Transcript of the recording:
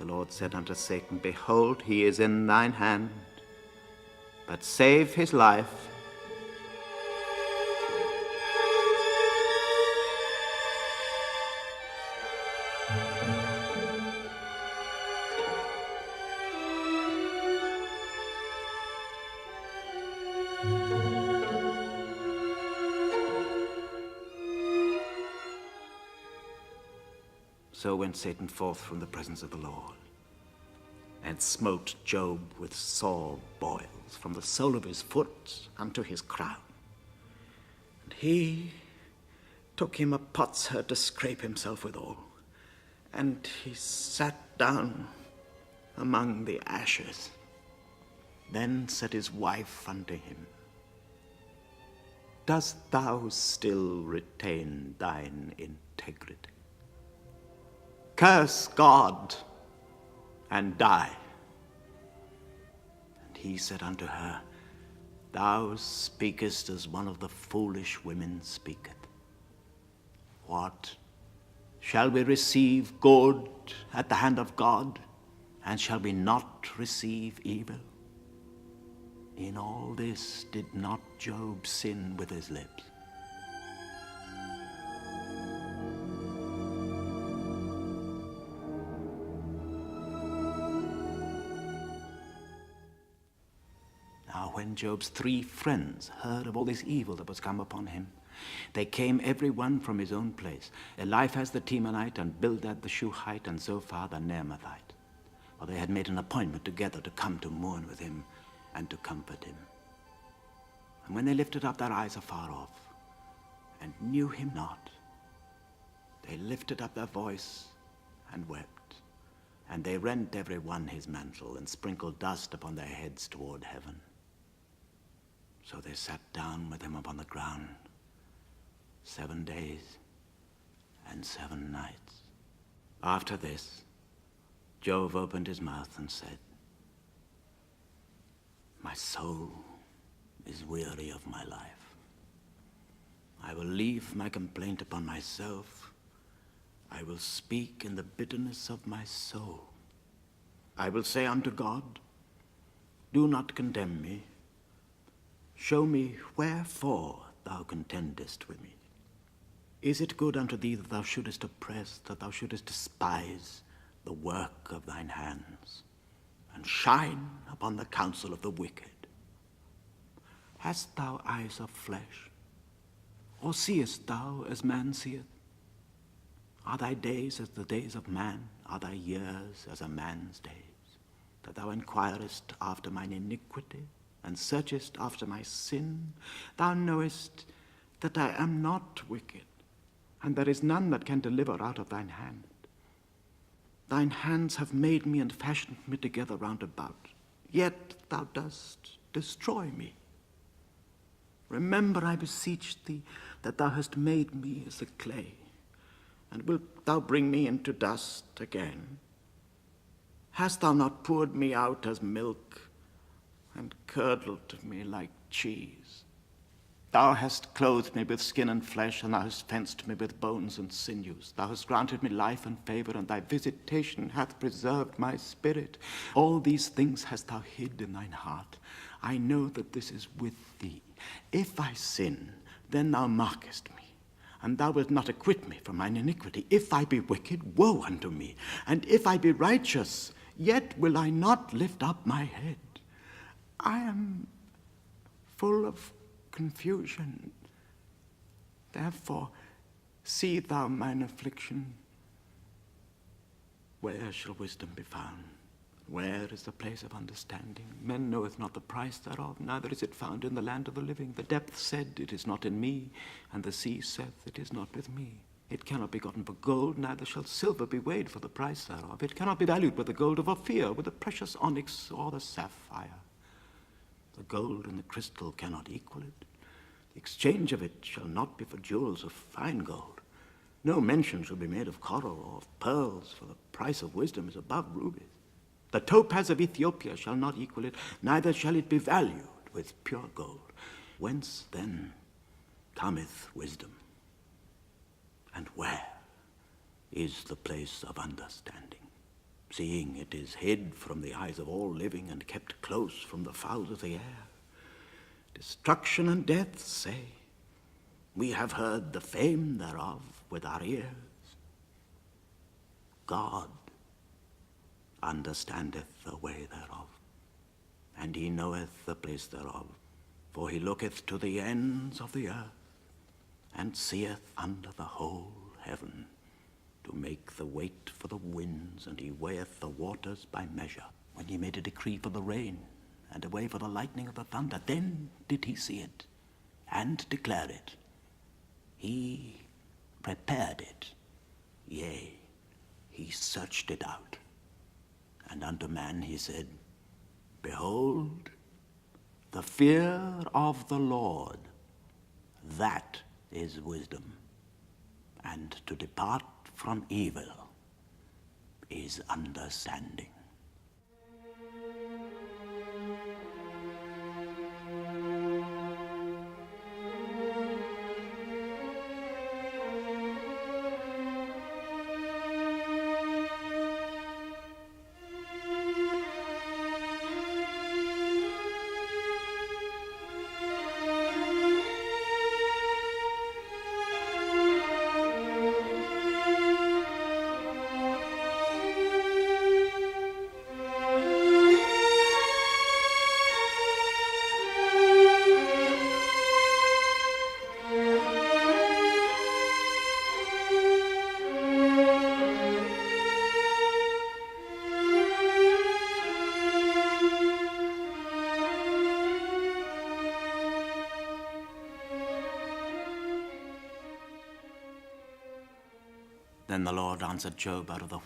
The Lord said unto Satan, Behold, he is in thine hand, but save his life. So went Satan forth from the presence of the Lord, and smote Job with sore boils from the sole of his foot unto his crown. And he took him a potsherd to scrape himself withal, and he sat down among the ashes. Then said his wife unto him, Dost thou still retain thine integrity? Curse God and die. And he said unto her, Thou speakest as one of the foolish women speaketh. What? Shall we receive good at the hand of God, and shall we not receive evil? In all this did not Job sin with his lips. Now when Job's 3 friends heard of all this evil that was come upon him, they came every one from his own place, Eliphaz the Temanite, and Bildad the Shuhite, and Zophar the Naamathite. For they had made an appointment together to come to mourn with him and to comfort him. And when they lifted up their eyes afar off, and knew him not, they lifted up their voice and wept, and they rent every one his mantle, and sprinkled dust upon their heads toward heaven. So they sat down with him upon the ground 7 days and 7 nights. After this, Job opened his mouth and said, My soul is weary of my life. I will leave my complaint upon myself. I will speak in the bitterness of my soul. I will say unto God, Do not condemn me. Show me wherefore thou contendest with me. Is it good unto thee that thou shouldest oppress, that thou shouldest despise the work of thine hands, and shine upon the counsel of the wicked? Hast thou eyes of flesh, or seest thou as man seeth? Are thy days as the days of man? Are thy years as a man's days? That thou inquirest after mine iniquity, and searchest after my sin? Thou knowest that I am not wicked, and there is none that can deliver out of thine hand. Thine hands have made me and fashioned me together round about, yet thou dost destroy me. Remember, I beseech thee, that thou hast made me as the clay, and wilt thou bring me into dust again? Hast thou not poured me out as milk, and curdled me like cheese? Thou hast clothed me with skin and flesh, and thou hast fenced me with bones and sinews. Thou hast granted me life and favor, and thy visitation hath preserved my spirit. All these things hast thou hid in thine heart. I know that this is with thee. If I sin, then thou markest me, and thou wilt not acquit me from mine iniquity. If I be wicked, woe unto me. And if I be righteous, yet will I not lift up my head. I am full of confusion. Therefore, see thou mine affliction. Where shall wisdom be found? Where is the place of understanding? Men knoweth not the price thereof, neither is it found in the land of the living. The depth said, It is not in me, and the sea saith, It is not with me. It cannot be gotten for gold, neither shall silver be weighed for the price thereof. It cannot be valued with the gold of Ophir, with the precious onyx or the sapphire. The gold and the crystal cannot equal it. The exchange of it shall not be for jewels of fine gold. No mention shall be made of coral or of pearls, for the price of wisdom is above rubies. The topaz of Ethiopia shall not equal it, neither shall it be valued with pure gold. Whence then cometh wisdom? And where is the place of understanding? seeing it is hid from the eyes of all living and kept close from the fowls of the air. Destruction and death say, we have heard the fame thereof with our ears. God understandeth the way thereof, and he knoweth the place thereof, for he looketh to the ends of the earth, and seeth under the whole heaven, to make the weight for the winds, and he weigheth the waters by measure. When he made a decree for the rain, and a way for the lightning of the thunder, then did he see it, and declare it. He prepared it, yea, he searched it out. And unto man he said, behold, the fear of the Lord, that is wisdom, and to depart from evil is understanding. Then the Lord answered Job out of the